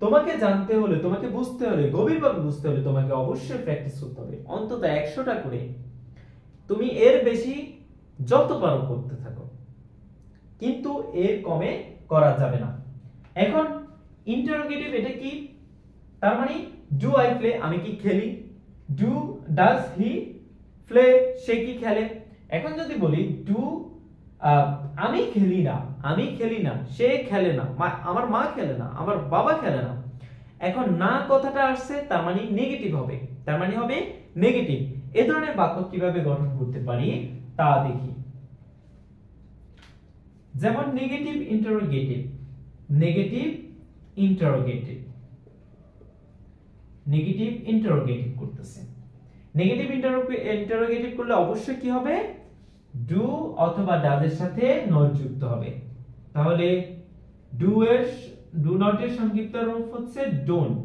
তোমাকে জানতে হলে, তোমাকে বুঝতে হলে, গভীরভাবে বুঝতে হলে তোমাকে অবশ্যই প্র্যাকটিস করতে হবে, অন্তত 100টা করে। তুমি এর বেশি যত পারো করতে থাকো, কিন্তু এর কমে করা যাবে না। এখন ইন্টারোগেটিভ এটা কি? তার মানে ডু আই প্লে, আমি কি খেলি? ডাজ হি প্লে, সে কি খেলে? এখন যদি বলি আমি খেলি না, সে খেলে না, আমার মা খেলে না, আমার বাবা খেলে না। এখন না কথাটা আসছে, তার মানে নেগেটিভ হবে, তার মানে হবে নেগেটিভ। এই ধরনের বাক্য কিভাবে গঠন করতে পারি তা দেখি। যেমন নেগেটিভ ইন্টারোগেটিভ করতেছে। নেগেটিভ ইন্টারোগেটিভ করলে অবশ্যই কি হবে? ডু অথবা ডাজ এর সাথে নট যুক্ত হবে। তাহলে ডু নট এর সংক্ষিপ্ত রূপ হচ্ছে ডোন্ট,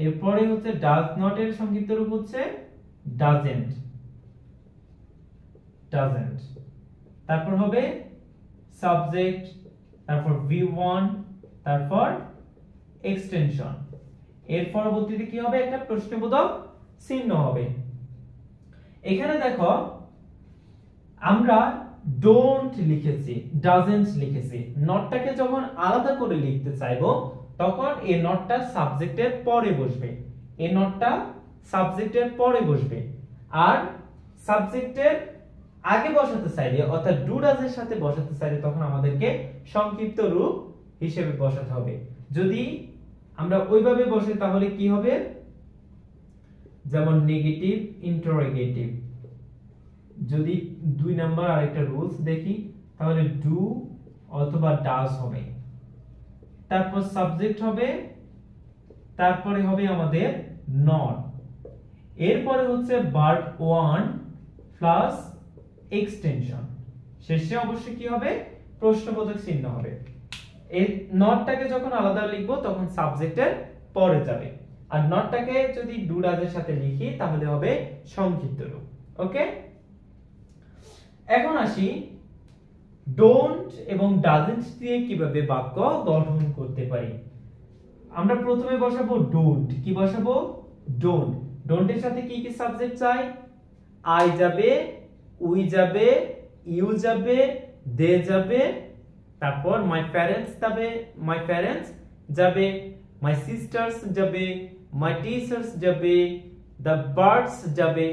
এরপরে হচ্ছে ডাজ নট এর সংক্ষিপ্ত রূপ হচ্ছে ডাজেন্ট, তারপর হবে সাবজেক্ট, তারপর V1, তারপর এক্সটেনশন। এর পরবর্তীতে কি হবে? একটা প্রশ্নবোধক চিহ্ন হবে। এখানে দেখো আমরা ডোন্ট লিখেছি, ডাজেন্ট লিখেছি। নটটাকে যখন আলাদা করে লিখতে চাইবো, তখন এই নটটা সাবজেক্টের পরে বসবে, আর সাবজেক্টের আগে বসাতে চাইলে, অর্থাৎ ডু ডাজ এর সাথে বসাতে চাইলে, তখন আমাদেরকে সংক্ষিপ্ত রূপ হিসেবে বসাতে হবে। যদি আমরা ওইভাবে বসে তাহলে কি হবে? যেমন নেগেটিভ ইন্টারোগেটিভ, যদি 2 নাম্বার আরেকটা রুলস দেখি, তাহলে ডু অথবা ডাজ হবে, তারপর সাবজেক্ট হবে, তারপরে হবে আমাদের নট, এরপরে হচ্ছে ভার্ব 1 প্লাস এক্সটেনশন, শেষে অবশ্যই কি হবে? প্রশ্নবোধক চিহ্ন হবে। এই নটটাকে যখন আলাদা লিখবো তখন সাবজেক্টের পরে যাবে, আর নটটাকে যদি ডু ডাজ এর সাথে লিখি তাহলে হবে সংক্ষিপ্ত রূপ। ওকে, এখন আসি ডোন্ট এবং ডাজন্ট দিয়ে কিভাবে বাক্য গঠন করতে পারি। আমরা প্রথমে বসাবো ডোন্ট। কি বসাবো? ডোন্ট। ডোন্টের সাথে কি কি সাবজেক্ট চাই? আই যাবে, উই যাবে, ইউ যাবে, দে যাবে, তারপর মাই প্যারেন্টস যাবে, মাই প্যারেন্টস যাবে, মাই সিস্টার্স যাবে, মাই টিচার্স যাবে, দ্য বার্ডস যাবে,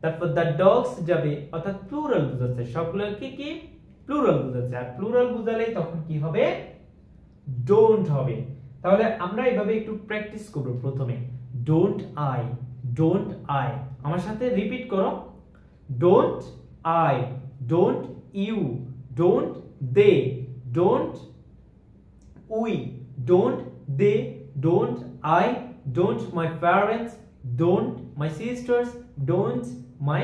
তারপর দ্য ডগস যাবে, অর্থাৎ প্লুরাল বোঝাচ্ছে। সবগুলো কি কি? প্লুরাল বোঝাচ্ছে। আর প্লুরাল বোঝালে তখন কি হবে? ডোন্ট হবে। তাহলে আমরা এইভাবে একটু প্র্যাকটিস করব। প্রথমে ডোন্ট আই, ডোন্ট আই, আমার সাথে রিপিট করো। Don't I, don't you, don't they, don't we, don't they, don't I, don't my parents, don't my sisters, don't my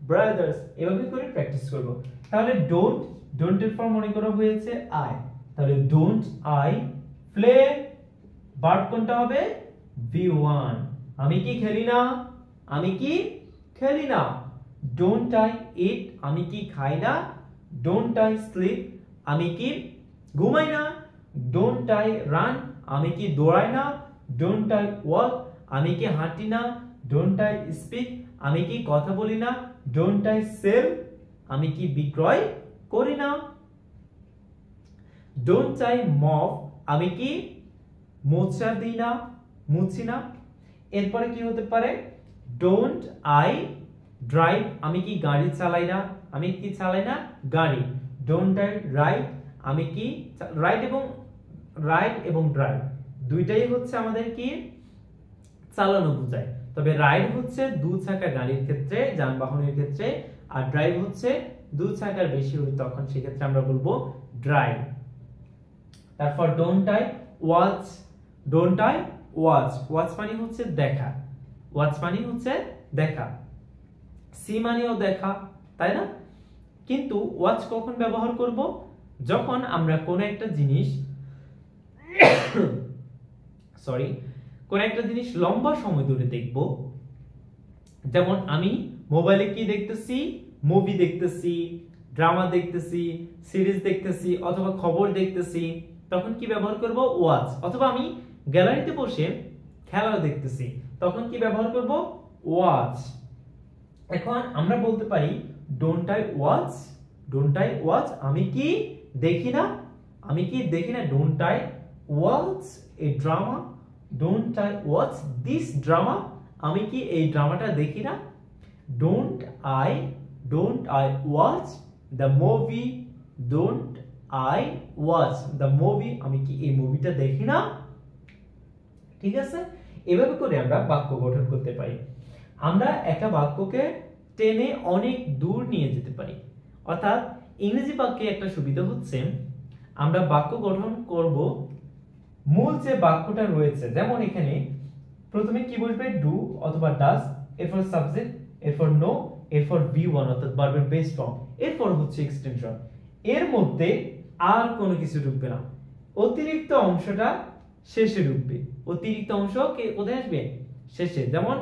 brothers. এভাবে করে প্র্যাকটিস করব। তাহলে ডোন্ট, ডোন্টের ফর্ম মনে করা হয়েছে আই। তাহলে ডোন্ট আই প্লে, ভার্ব কোনটা হবে? V1। আমি কি খেলি না? আমি কি খেলি না। ডোন্ট আই ইট, আমি কি খাই না। ডোন্ট আই স্লিপ, আমি কি ঘুমাই না। ডোন্ট আই রান, আমি কি দৌড়াই না। ডোন্ট আই ওয়াক, আমি কি হাঁটি না। ডোন্ট আই স্পিক, আমি কি কথা বলি না। ডোন্ট আই সেল, আমি কি বিক্রয় করি না। ডোন্ট আই মপ, আমি কি মোছা দিই না, মুছি না। এরপরে কি হতে পারে? ডোন্ট আই ড্রাইভ, আমি কি গাড়ি চালাই না। আমি কি চালাই না গাড়ি। ডোন্ট আই রাইড, আমি কি রাইড এবং ড্রাইভ দুইটাই হচ্ছে আমাদের কি চালানো বোঝায়। তবে রাইড হচ্ছে দু চাকা গাড়ির ক্ষেত্রে, যানবাহনের ক্ষেত্রে, আর ড্রাইভ হচ্ছে দু চাকার বেশি হলে তখন সেক্ষেত্রে আমরা বলবো ড্রাইভ। তারপর don't I watch, don't I watch, watch মানে হচ্ছে দেখা, ওয়াচ মানে হচ্ছে দেখা। সি মানেও দেখা, তাই না? কিন্তু ওয়াচ কখন ব্যবহার করব? যখন আমরা কোন একটা জিনিস কোন একটা জিনিস লম্বা সময় ধরে দেখব। যেমন আমি মোবাইলে কি দেখতেছি? মুভি দেখতেছি, ড্রামা দেখতেছি, সিরিজ দেখতেছি, অথবা খবর দেখতেছি, তখন কি ব্যবহার করব? ওয়াচ। অথবা আমি গ্যালারিতে বসে খেলা দেখতেছি, তখন কি ব্যবহার করব? ওয়াচ। এখন আমরা বলতে পারি don't I watch, don't I watch, আমি কি দেখি না, আমি কি দেখি না। Don't I watch a drama, don't I watch this drama, আমি কি এই ড্রামাটা দেখি না। Don't I watch the movie, don't I watch the movie, আমি কি এই মুভিটা দেখি না। ঠিক আছে? এভাবে করে আমরা বাক্য গঠন করতে পারি। আমরা একটা বাক্যকে টেনে অনেক দূর নিয়ে যেতে পারি। অর্থাৎ ইংরেজি বাক্যে একটা সুবিধা হচ্ছে আমরা বাক্য গঠন করব মূল যে বাক্যটা রয়েছে। যেমন এখানে প্রথমে কি বসবে? ডু অথবা ডাজ, এরপর সাবজেক্ট, এরপর নো, এরপর V1 অর্থাৎ ভার্বের বেস ফর্ম, এরপর হচ্ছে এক্সটেনশন। এর মধ্যে আর কোনো কিছু ঢুকবে না। অতিরিক্ত অংশটা শেষে ঢুকবে। অতিরিক্ত অংশ কোথায় আসবে? শেষে। যেমন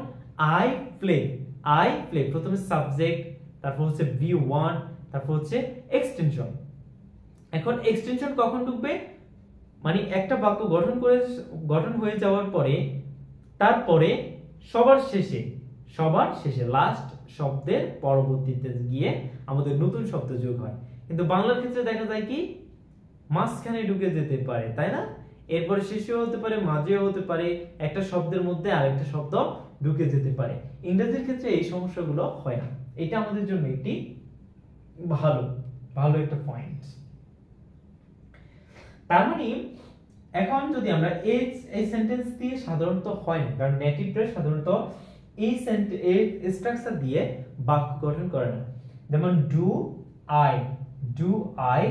আই প্লে, আই প্লে প্রথমে সাবজেক্ট, তারপর হচ্ছে V1, তারপর হচ্ছে এক্সটেনশন। এখন এক্সটেনশন কখন ঢুকবে? মানে একটা বাক্য গঠন হয়ে যাওয়ার পরে তারপরে সবার শেষে লাস্ট শব্দের পরবর্তীতে গিয়ে আমাদের নতুন শব্দ যোগ হয়। কিন্তু বাংলার ক্ষেত্রে দেখা যায় কি মাঝখানে ঢুকে যেতে পারে, তাই না? এরপরে শেষেও হতে পারে, মাঝেও হতে পারে, একটা শব্দের মধ্যে আরেকটা শব্দ ঢুকে যেতে পারে। ইংরেজির ক্ষেত্রে এই সমস্যাগুলো হয় না। এটা আমাদের জন্য একটি ভালো একটা পয়েন্ট। তার মানে এখন যদি আমরা এই সেন্টেন্স দিয়ে সাধারণত হয় না, কারণ নেটিভরা সাধারণত এই স্ট্রাকচার দিয়ে বাক্য গঠন করে না। যেমন do I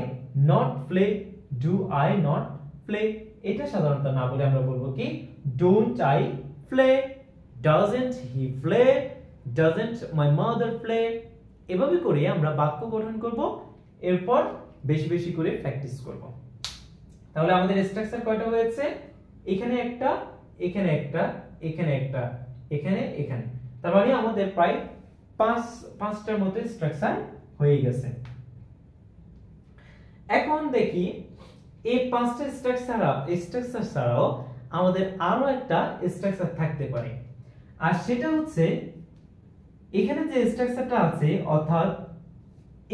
not play, do I not play, এটা সাধারণত না বলে আমরা বলবো কি don't I play, doesn't he play, doesn't my mother play. এভাবে করে আমরা বাক্য গঠন করব, এরপর বেশি বেশি করে প্র্যাকটিস করব। তাহলে আমাদের স্ট্রাকচার কয়টা হয়েছে? এখানে একটা, এখানে একটা, এখানে একটা, এখানে, এখানে। তার মানে আমাদের প্রায় পাঁচটার মতো স্ট্রাকচার হয়ে গেছে। এখন দেখি এই পাঁচটা স্ট্রাকচার ছাড়াও আমাদের আরো একটা স্ট্রাকচার থাকতে পারে, আর সেটা হচ্ছে এখানে যে স্ট্রাকচারটা আছে, অর্থাৎ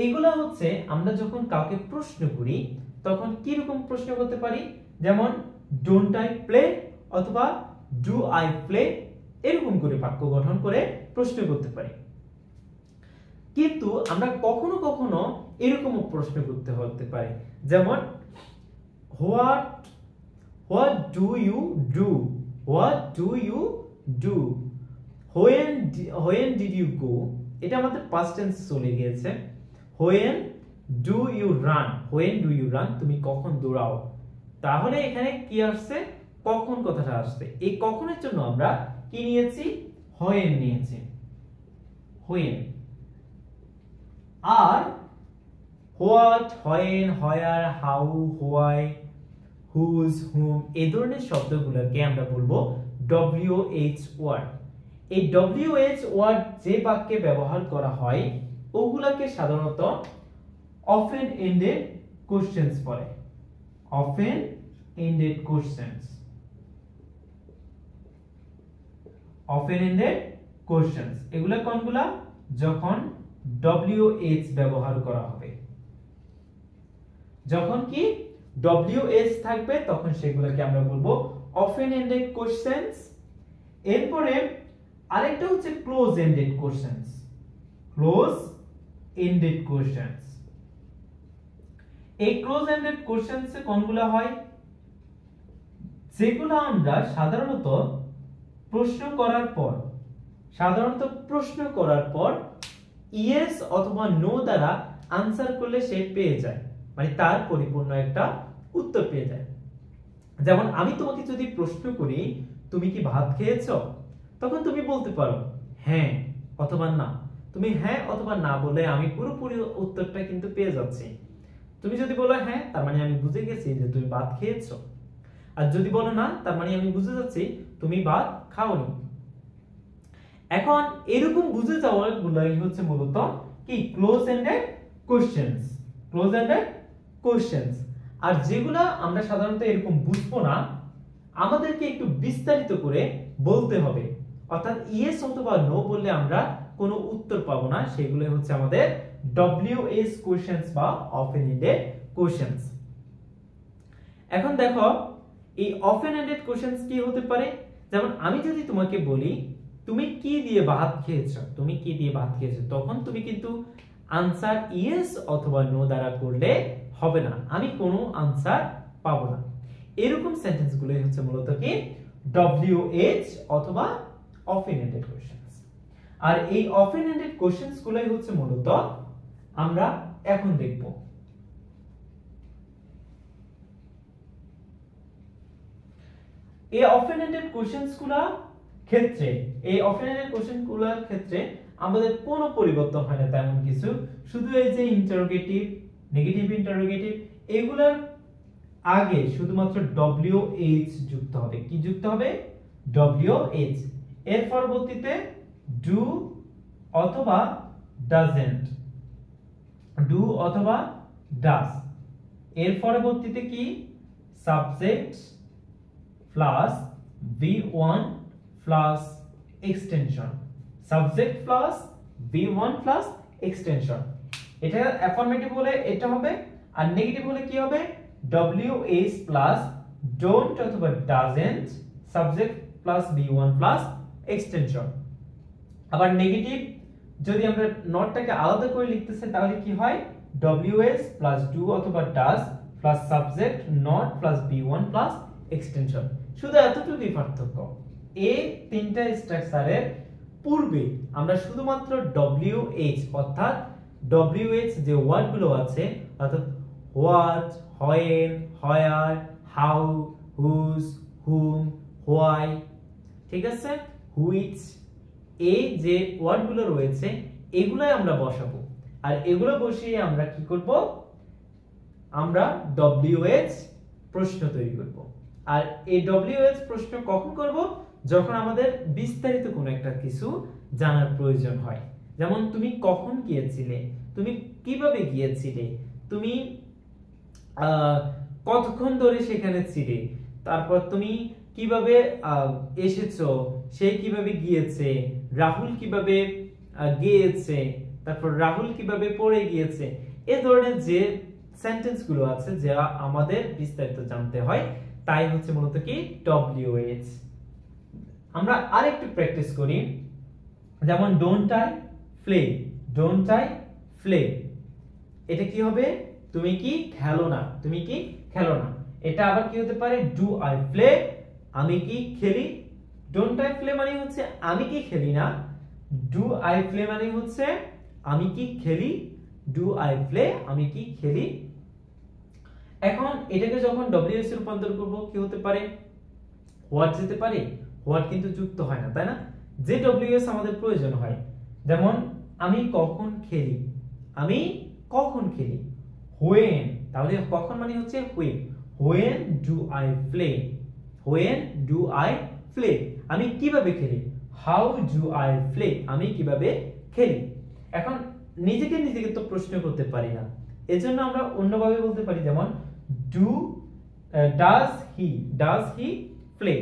এগুলা হচ্ছে আমরা যখন কাউকে প্রশ্ন করি তখন কি রকম প্রশ্ন করতে পারি, যেমন ডোন্ট আই প্লে অথবা ডু আই প্লে, এরকম করে বাক্য গঠন করে প্রশ্ন করতে পারি। কিন্তু আমরা কখনো কখনো এরকমও প্রশ্ন করতে হতে পারে, যেমন what do you do, what do you do, when did you go, এটা আমাদের past tense চলে গিয়েছে। when do you run, তুমি কখন দৌড়াও, তাহলে এখানে কি আসছে, কখন কথাটা আসছে। এই কখনের জন্য আমরা কি নিয়েছি, when নিয়েছি, when। R what, when, where, how, why, whose, whom এই ধরনের শব্দগুলোকে আমরা বলবো WH ওয়ার্ড। এই WH ওয়ার্ড যে বাক্যে ব্যবহার করা হয় ওগুলাকে সাধারণত often ended questions বলে, often ended questions, often ended questions। এগুলা কোনগুলা, যখন WH ব্যবহার করা হবে, যখন কি WH থাকবে তখন সেগুলোকে আমরা বলবো often ended questions। এরপরে আরেকটা হচ্ছে close ended questions, close ended questions. এই ক্লোজ এন্ডেড কোশ্চেনস কোনগুলো হয়, যেগুলো আমরা সাধারণত প্রশ্ন করার পর ইয়েস অথবা নো দ্বারা আনসার করলে সে পেয়ে যায়, মানে তার পরিপূর্ণ একটা উত্তর পেয়ে যায়। যেমন আমি তোমাকে যদি প্রশ্ন করি তুমি কি ভাত খেয়েছো, তখন তুমি বলতে পারো হ্যাঁ অথবা না। তুমি হ্যাঁ অথবা না বলে আমি পুরোপুরি উত্তরটা কিন্তু পেয়ে যাচ্ছি। তুমি যদি বলো হ্যাঁ, তার মানে আমি বুঝে গেছি যে তুমি ভাত খেয়েছো, আর যদি বলো না, তার মানে আমি বুঝে যাচ্ছি তুমি ভাত খাওনি। এখন এরকম বুঝে যাওয়ার গুলাই হচ্ছে মূলত কি close ended questions, close ended questions. আর যেগুলা আমরা সাধারণত এরকম বুঝবো না, আমাদেরকে একটু বিস্তারিত করে বলতে হবে, অর্থাৎ ইয়েস অথবা নো বললে আমরা কোনো উত্তর পাবো না, সেগুলো হচ্ছে আমাদের WH কোশ্চেনস বা often ended কোশ্চেনস। এখন দেখো এই often ended কোশ্চেনস কি হতে পারে, যেমন আমি যদি তোমাকে বলি তুমি কি দিয়ে ভাত খেয়েছো, তুমি কি দিয়ে ভাত খেয়েছো, তখন তুমি কিন্তু আনসার ইয়েস অথবা নো দ্বারা করলে হবে না, আমি কোনো আনসার পাবো না। এরকম সেন্টেন্স গুলো হচ্ছে মূলত কি WH অথবা often ended questions। আর এই often ended questions গুলাই হচ্ছে মূলত আমরা এখন দেখব। এই often ended questions গুলোর ক্ষেত্রে আমাদের কোনো পরিবর্তন হয় না তেমন কিছু, শুধু এই যে ইন্টারোগেটিভ, নেগেটিভ ইন্টারোগেটিভ, এগুলার আগে শুধুমাত্র WH যুক্ত হবে। কি যুক্ত হবে? WH। এর পরবর্তীতে ডু অথবা ডাজন্ট, ডু অথবা ডাজ। এর পরবর্তীতে কি subject plus V1 plus extension, subject plus V1 plus extension. এটা অ্যাফার্মেটিভ হলে এটা হবে, আর নেগেটিভ হলে কি হবে? WH প্লাস ডোন্ট অথবা doesn't, subject plus V1 plus extension. আবার নেগেটিভ যদি আমরা নটটাকে আলাদা করে লিখতে চাই তাহলে কি হয়? WH প্লাস ডু অথবা does plus subject not plus V1 plus extension. শুধু এতটুকুই পার্থক্য। এই তিনটা স্ট্রাকচারের পূর্বে আমরা শুধুমাত্র WH অর্থাৎ WH যে ওয়ার্ডগুলো আছে অর্থাৎ what, when, where, how, whose, whom, why, ঠিক আছে, হুইচ, এই যে ওয়ার্ডগুলো রয়েছে এগুলাই আমরা বসাবো। আর এগুলো বসিয়ে আমরা কি করব? আমরা WH প্রশ্ন তৈরি করব। আর এই WH প্রশ্ন কখন করব? যখন আমাদের বিস্তারিত কোনো একটা কিছু জানার প্রয়োজন হয়। যেমন তুমি কখন গিয়েছিলে, তুমি কিভাবে গিয়েছিলে, তুমি কতক্ষণ ধরে সেখানে ছিলে, তারপর তুমি কিভাবে এসেছো, সে কিভাবে গিয়েছে, রাহুল কিভাবে গিয়েছে, তারপর রাহুল কিভাবে পড়ে গিয়েছে। এই ধরনের যে সেন্টেন্স গুলো আছে যা আমাদের বিস্তারিত জানতে হয়, তাই হচ্ছে মূলত কি WH। আমরা আরেকটু প্র্যাকটিস করি, যেমন don't I play, don't I play, এটা কি হবে, তুমি কি খেলো না, তুমি কি খেলো না। এটা আবার কি হতে পারে, ডু আই প্লে, আমি কি খেলি। ডোন্ট আই প্লে মানে হচ্ছে আমি কি খেলি না, ডু আই প্লে মানে হচ্ছে আমি কি খেলি, ডু আই প্লে আমি কি খেলি। এখন এটাকে যখন WH এ রূপান্তর করব কি হতে পারে, হোয়াট যেতে পারে, হোয়াট কিন্তু যুক্ত হয় না, তাই না, যে WH আমাদের প্রয়োজন হয়। যেমন আমি কখন খেলি, আমি কখন খেলি, when, তাহলে কখন মানে হচ্ছে when, when do I play, when do I play, আমি কিভাবে খেলি, how do I play, আমি কিভাবে খেলি। এখন নিজেকে নিজেকে তো প্রশ্ন করতে পারি না, এজন্য আমরা অন্যভাবে বলতে পারি, যেমন does he play,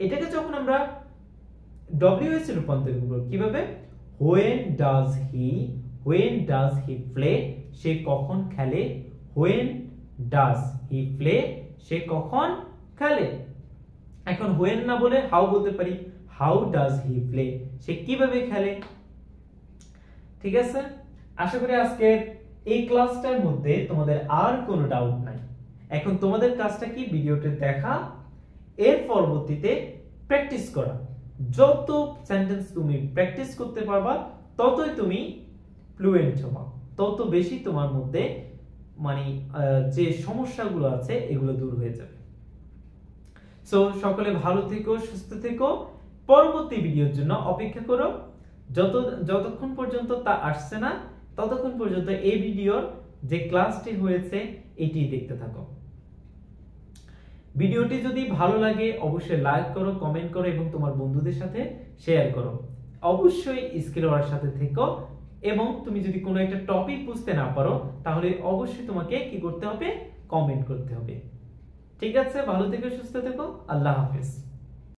এটাকে যখন আমরা WH এর রূপান্তর করব কিভাবে, when does he play, সে কখন খেলে, when does he play, সে কখন খেলে। এখন when না বলে how বলতে পারি, how does he play, সে কিভাবে খেলে। ঠিক আছে, আশা করি আজকে এই ক্লাসটার মধ্যে তোমাদের আর কোনো ডাউট নাই। এখন তোমাদের কাজটা কি, ভিডিওটি দেখা, এর পরবর্তীতে প্র্যাকটিস করা। যত সেন্টেন্স তুমি প্র্যাকটিস করতে পারবা ততই তুমি ফ্লুয়েন্ট হবা, তত বেশি তোমার মধ্যে মানে যে সমস্যাগুলো আছে এগুলো দূর হয়ে যাবে। সো সকলে ভালো থেকো, সুস্থ থেকো, পরবর্তী ভিডিওর জন্য অপেক্ষা করো। যতক্ষণ পর্যন্ত তা আসছে না ততক্ষণ পর্যন্ত এই ভিডিওর যে ক্লাসটি হয়েছে এটি দেখতে থাকো। ভিডিওটি যদি ভালো লাগে অবশ্যই লাইক করো, কমেন্ট করো এবং তোমার বন্ধুদের সাথে শেয়ার করো। অবশ্যই স্কিল ওয়ার্ল্ডের সাথে থেকো, এবং তুমি যদি কোনো একটা টপিক বুঝতে না পারো তাহলে অবশ্যই তোমাকে কি করতে হবে, কমেন্ট করতে হবে। ঠিক আছে, ভালো থেকো, সুস্থ থেকো, আল্লাহ হাফেজ।